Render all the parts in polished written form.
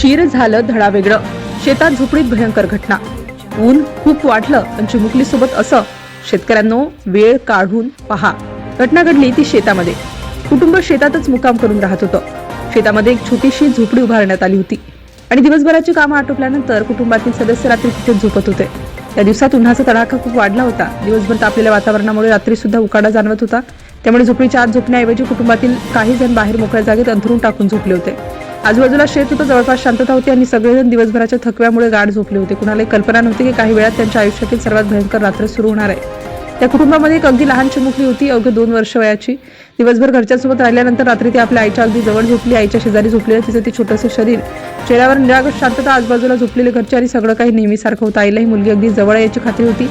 शिर झालं धडा वेगळं. शेतात झोपडीत भयंकर घटना. ऊन खूप वाढलं आणि चिमुकलीसोबत असं. शेतकऱ्यांनो वेळ काढून पहा. घटना घडली ती शेतामध्ये. कुटुंब शेतातच मुक्काम करून राहत होतं. शेतामध्ये एक छोटीशी झोपडी उभारण्यात आली होती आणि दिवसभराची कामं आटोपल्यानंतर कुटुंबातील सदस्य रात्री तिथे झोपत होते. त्या दिवसात उन्हाचा तडाखा खूप वाढला होता. दिवसभर तापलेल्या वातावरणामुळे रात्री सुद्धा उकाडा जाणवत होता. त्यामुळे झोपडीच्या आत झोपण्याऐवजी कुटुंबातील काही जण बाहेर मोकळ्या जागेत अंथरून टाकून झोपले होते. आजूबाजूला शेत होतं, जवळपास शांतता होती आणि सगळेजण दिवसभराच्या थकव्यामुळे गाढ झोपले होते. कुणालाही कल्पना नव्हती की काही वेळात त्यांच्या आयुष्यातील सर्वात भयंकर रात्र सुरू होणार आहे. त्या कुटुंबामध्ये एक अगदी लहान चिमुकली होती, अवघ्या 2 वर्ष वयाची. दिवसभर घरच्यांसोबत राहिल्यानंतर रात्री ती आपल्या आईच्या अगदी जवळ झोपली. आईच्या शेजारी झोपलेलं तिचं ते छोटंसं शरीर, चेहऱ्यावर निरागस शांतता, आजूबाजूला झोपलेले घरचे आणि सगळं काही नेहमीसारखं होतं. आईला ही मुलगी अगदी जवळ याची खात्री होती,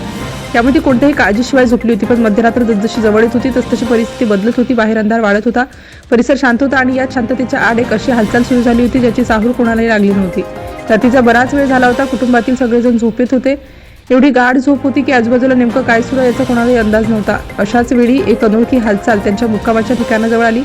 त्यामुळे ती कोणत्याही काळजीशिवाय झोपली होती. पण मध्यरात्र जसजशी जवळ येत होती तसतशी परिस्थिती बदलत होती. बाहेर अंधार वाढत होता, परिसर शांत होता आणि या शांततेच्या आड एक अशी हालचाल सुरू झाली होती ज्याची चाहूल कोणालाही लागली नव्हती. रात्रीचा बराच वेळ झाला होता. कुटुंबातील सगळेजण झोपेत होते. एवढी गाढ झोप होती की आजूबाजूला नेमकं काय सुरू आहे याचा कोणालाही अंदाज नव्हता. अशाच वेळी एक अनोळखी हालचाल त्यांच्या मुक्कामाच्या ठिकाणाजवळ आली.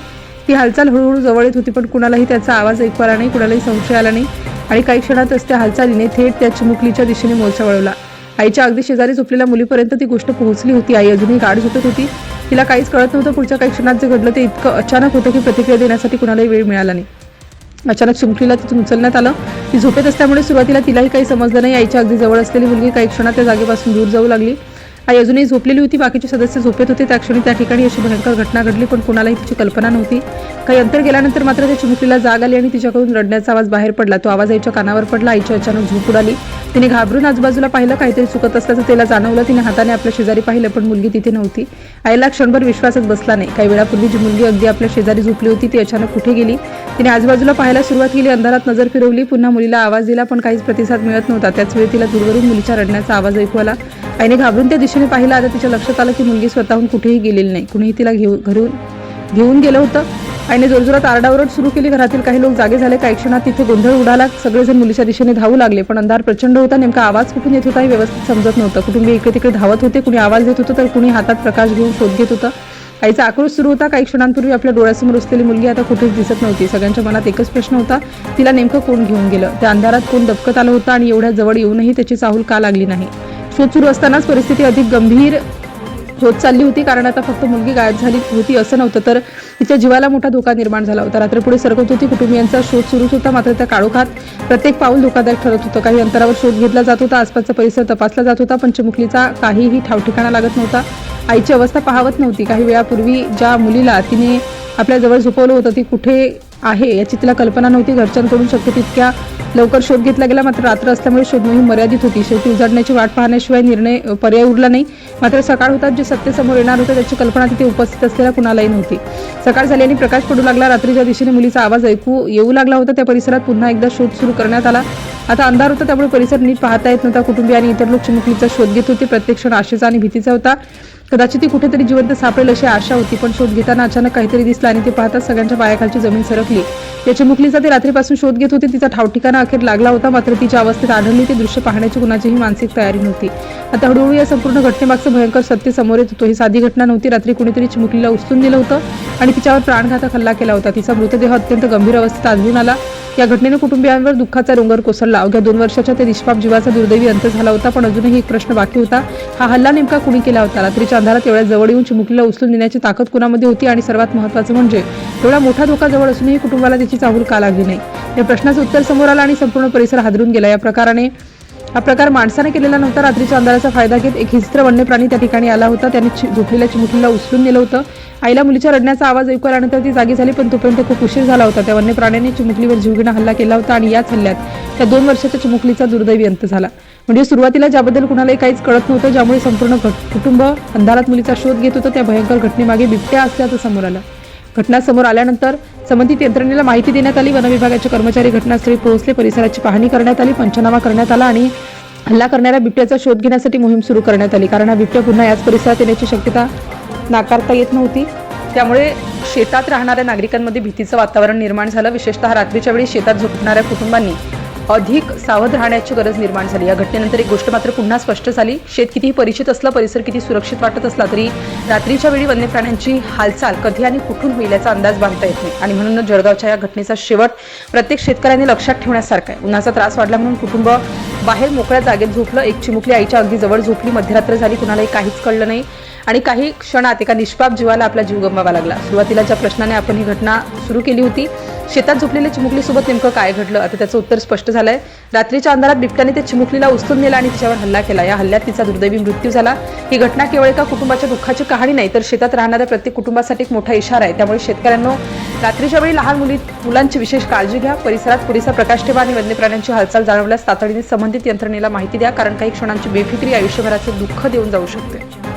ती हालचाल हळूहळू जवळ येत होती, पण कुणालाही त्याचा आवाज ऐकू आला नाही, कुणालाही संशय आला नाही आणि काही क्षणातच त्या हालचालीने थेट त्या चिमुकलीच्या दिशेने मोर्चा वळवला. आईच्या अगदी शेजारी झोपलेल्या मुलीपर्यंत ती गोष्ट पोहोचली होती. आई अजूनही गाढ झोपत होती. तिला काहीच कळत नव्हतं. पुढच्या काही क्षणात जे घडलं ते इतकं अचानक होतं की प्रतिक्रिया देण्यासाठी कुणालाही वेळ मिळाला नाही. अचानक चिमुकलीला तिथून उचलण्यात आलं. ती झोपेत असल्यामुळे सुरुवातीला तिलाही काही समजलं नाही. आईच्या अगदी जवळ असलेली मुलगी काही क्षणात त्या जागेपासून दूर जाऊ लागली. आई अजूनही झोपलेली होती. बाकीचे सदस्य झोपेत होते. त्या क्षणी त्या ठिकाणी अशी भयंकर घटना घडली, पण कुणालाही तिची कल्पना नव्हती. काही अंतर गेल्यानंतर मात्र त्या चिमुकलीला जाग आली आणि तिच्याकडून रडण्याचा आवाज बाहेर पडला. तो आवाज आईच्या कानावर पडला. आईची अचानक झोप उडाली. तिने घाबरून आजूबाजूला पाहिलं. काहीतरी चुकत असल्याचं तिला जाणवलं. तिने हाताने आपल्या शेजारी पाहिलं, पण मुलगी तिथे नव्हती. आईला क्षणभर विश्वासच बसला नाही. काही वेळापूर्वी जी मुलगी अगदी आपल्या शेजारी झोपली होती ती अचानक कुठे गेली. तिने आजूबाजूला पाहायला सुरुवात केली. अंधारात नजर फिरवली. पुन्हा मुलीला आवाज दिला, पण काहीच प्रतिसाद मिळत नव्हता. त्याच वेळी तिला दूरवरून मुलीच्या रडण्याचा आवाज ऐकू आला. आईने घाबरून त्या दिशेने पाहिलं. आता तिच्या लक्षात आलं की मुलगी स्वतःहून कुठेही गेलेली नाही. कुणीही तिला घेऊन गेलं होतं. आईने जोरजोरात आरडाओरड सुरू केली. घरातील काही लोक जागे झाले. काही क्षणात तिथे गोंधळ उडाला. सगळेजण मुलीच्या दिशेने धावू लागले, पण अंधार प्रचंड होता. नेमका आवाज कुठून येत होता हे व्यवस्थित समजत नव्हतं. कुटुंबीय इकडे तिकडे धावत होते. कुणी आवाज देत होतं तर कुणी हातात प्रकाश घेऊन शोध घेत होतं. आईचा आक्रोश सुरू होता. काही क्षणांपूर्वी आपल्या डोळ्यासमोर असलेली मुलगी आता कुठेच दिसत नव्हती. सगळ्यांच्या मनात एकच प्रश्न होता, तिला नेमकं कोण घेऊन गेलं? त्या अंधारात कोण दबकत आलं होतं आणि एवढ्या जवळ येऊनही त्याची चाहूल का लागली नाही? शोध सुरू असतानाच परिस्थिती अधिक गंभीर होत चालली होती. कारण आता फक्त मुलगी गायब झाली होती असं नव्हतं, तर तिच्या जीवाला मोठा धोका निर्माण झाला होता. रात्र पुढे सरकत होती. कुटुंबियांचा शोध सुरूच होता. मात्र त्या काळोखात प्रत्येक पाऊल धोकादायक ठरत होतं. काही अंतरावर शोध घेतला जात होता. आसपासचा परिसर तपासला जात होता, पण चिमुकलीचा काहीही ठावठिकाणा लागत नव्हता. आईची अवस्था पाहावत नव्हती. काही वेळापूर्वी ज्या मुलीला तिने आपल्या जवळ झोपवलं होतं ती कुठे आहे याची तिला कल्पना नव्हती. घरच्यांकडून शक्य तितक्या लवकर शोध घेतला गेला, मात्र रात्र असल्यामुळे शोध मोहीम मर्यादित होती. शेवटी उजाडण्याची वाट पाहण्याशिवाय पर्याय उरला नाही. मात्र सकाळ होतात जे सत्य समोर येणार होतं त्याची कल्पना तिथे उपस्थित असलेल्या कुणालाही नव्हती. सकाळ झाली आणि प्रकाश पडू लागला. रात्रीच्या दिशेने मुलीचा आवाज ऐकू येऊ लागला होता. त्या परिसरात पुन्हा एकदा शोध सुरू करण्यात आला. आता अंधार होता, त्यामुळे परिसर नीट पाहता येत नव्हता. कुटुंबीय आणि इतर लोक चिमुकलीचा शोध घेत होते. प्रत्येक क्षण आशेचा आणि भीतीचा होता. कदाचित ती कुठेतरी जिवंत सापडेल अशी आशा होती, पण शोध घेताना अचानक काहीतरी दिसलं आणि ते पाहताच सगळ्यांच्या पायाखालची जमीन सरकली. या चिमुकलीचा ते रात्रीपासून शोध घेत होते. तिचा ठावठिकाणा अखेर लागला होता, मात्र तिच्या अवस्थेत आढळली ते दृश्य पाहण्याची कुणाचीही मानसिक तयारी नव्हती. आता हळूहळू या संपूर्ण घटनेमागचं भयंकर सत्य समोर येत होतं. ही साधी घटना नव्हती. रात्री कुणीतरी चिमुकलीला उचलून नेलं होतं आणि तिच्यावर प्राणघातक हल्ला केला होता. तिचा मृतदेह अत्यंत गंभीर अवस्थेत आढळून आला. या घटनेने कुटुंबियांवर दुःखाचा डोंगर कोसळला. अवघ्या 2 वर्षाच्या त्या निष्पाप जीवाचा दुर्दैवी अंत झाला होता, पण अजूनही एक प्रश्न बाकी होता. हा हल्ला नेमका कुणी केला होता? रात्रीच्या अंधारात एवढ्या जवळ येऊन चिमुकलीला उचलून नेण्याची ताकद कुणामध्ये होती? आणि सर्वात महत्त्वाचं म्हणजे एवढा मोठा धोका जवळ असूनही कुटुंबाला त्याची चाहूल का लागली नाही? या प्रश्नाचं उत्तर समोर आलं आणि संपूर्ण परिसर हादरून गेला. हा प्रकार माणसाने केलेला नव्हता. रात्रीच्या अंधाराचा फायदा घेत एक हिंस्त्र वन्य प्राणी त्या ठिकाणी आला होता. त्याने झोपलेल्या चिमुकलीला उचलून नेलं होतं. आईला मुलीच्या रडण्याचा आवाज ऐकू आल्यानंतर ती जागी झाली, पण तोपर्यंत खूप उशीर झाला होता. त्या वन्य प्राण्याने चिमुकलीवर जीवघेणा हल्ला केला होता आणि याच हल्ल्यात त्या 2 वर्षाच्या चिमुकलीचा दुर्दैवी अंत झाला. म्हणजे सुरुवातीला ज्याबद्दल कुणालाही काहीच कळत नव्हतं, ज्यामुळे संपूर्ण कुटुंब अंधारात मुलीचा शोध घेत होतं, त्या भयंकर घटनेमागे बिबट्या असल्याचं समोर आलं. घटना समोर आल्यानंतर संबंधित यंत्रणेला माहिती देण्यात आली. वन विभागाचे कर्मचारी घटनास्थळी पोहोचले. परिसराची पाहणी करण्यात आली. पंचनामा करण्यात आला आणि हल्ला करणाऱ्या बिबट्याचा शोध घेण्यासाठी मोहीम सुरू करण्यात आली. कारण हा बिबट्या पुन्हा याच परिसरात येण्याची शक्यता नाकारता येत नव्हती. त्यामुळे शेतात राहणाऱ्या नागरिकांमध्ये भीतीचं वातावरण निर्माण झालं. विशेषतः रात्रीच्या वेळी शेतात झोपणाऱ्या कुटुंबांनी अधिक सावध राहण्याची गरज निर्माण झाली. या घटनेनंतर एक गोष्ट मात्र पुन्हा स्पष्ट झाली. शेत कितीही परिचित असलं, परिसर किती सुरक्षित वाटत असला तरी रात्रीच्या वेळी वन्य प्राण्यांची हालचाल कधी आणि कुठून होईल याचा अंदाज बांधता येत नाही. आणि म्हणूनच जळगावच्या या घटनेचा शेवट प्रत्येक शेतकऱ्याने लक्षात ठेवण्यासारखा आहे. उन्हाचा त्रास वाढला म्हणून कुटुंब बाहेर मोकळ्या जागेत झोपलं. एक चिमुकली आईच्या अगदी जवळ झोपली. मध्यरात्र झाली, कुणालाही काहीच कळलं नाही आणि काही क्षणात एका निष्पाप जीवाला आपला जीव गमवावा लागला. सुरुवातीला ज्या प्रश्नाने आपण ही घटना सुरू केली होती, शेतात झोपलेल्या चिमुकलीसोबत नेमकं काय घडलं, आता त्याचं उत्तर स्पष्ट झालंय. रात्रीच्या अंधारात बिबट्याने त्या चिमुकलीला उचलून नेला आणि तिच्यावर हल्ला केला. या हल्ल्यात तिचा दुर्दैवी मृत्यू झाला. ही घटना केवळ एका कुटुंबाच्या दुःखाची कहाणी नाही, तर शेतात राहणाऱ्या प्रत्येक कुटुंबासाठी एक मोठा इशारा आहे. त्यामुळे शेतकऱ्यांनो, रात्रीच्या वेळी लहान मुलांची विशेष काळजी घ्या. परिसरात पुरेसा प्रकाश ठेवा आणि वन्य प्राण्यांची हालचाल जाणवल्यास तातडीने संबंधित यंत्रणेला माहिती द्या, कारण काही क्षणांची बेफिक्री आयुष्यभराचे दुःख देऊन जाऊ शकते.